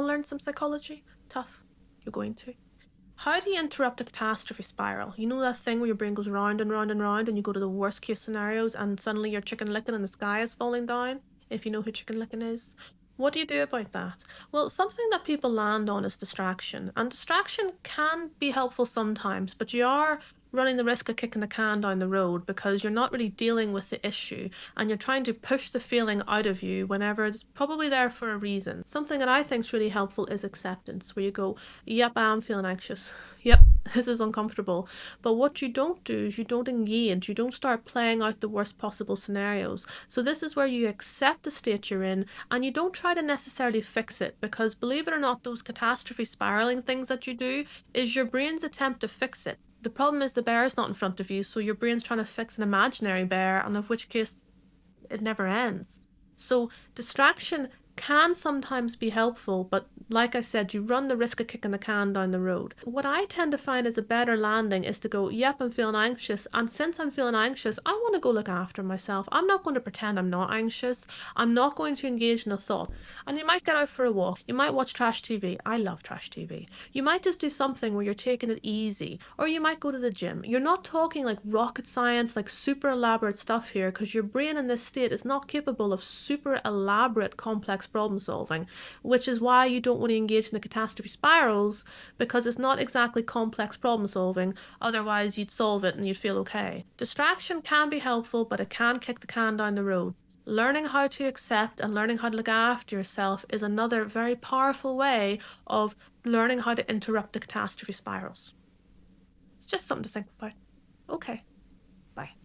want to learn some psychology? Tough. You're going to. How do you interrupt a catastrophe spiral? You know that thing where your brain goes round and round and round and you go to the worst case scenarios and suddenly you're chicken licking and the sky is falling down? If you know who chicken licking is. What do you do about that? Well, something that people land on is distraction. And distraction can be helpful sometimes, but you are running the risk of kicking the can down the road because you're not really dealing with the issue and you're trying to push the feeling out of you whenever it's probably there for a reason. Something that I think is really helpful is acceptance, where you go, yep, I am feeling anxious. Yep, this is uncomfortable. But what you don't do is you don't engage, you don't start playing out the worst possible scenarios. So this is where you accept the state you're in and you don't try to necessarily fix it, because believe it or not, those catastrophe spiraling things that you do is your brain's attempt to fix it. The problem is the bear is not in front of you, so your brain's trying to fix an imaginary bear, and of which case it never ends. So distraction can sometimes be helpful, but like I said, you run the risk of kicking the can down the road. What I tend to find is a better landing is to go, yep, I'm feeling anxious, and since I'm feeling anxious, I want to go look after myself. I'm not going to pretend I'm not anxious. I'm not going to engage in a thought. And you might get out for a walk. You might watch trash TV. I love trash TV. You might just do something where you're taking it easy, or you might go to the gym. You're not talking like rocket science, like super elaborate stuff here, because your brain in this state is not capable of super elaborate, complex problem solving, which is why you don't want to engage in the catastrophe spirals, because it's not exactly complex problem solving. Otherwise you'd solve it and you'd feel okay. Distraction can be helpful, but it can kick the can down the road. Learning how to accept and learning how to look after yourself is another very powerful way of learning how to interrupt the catastrophe spirals. It's just something to think about. Okay, bye.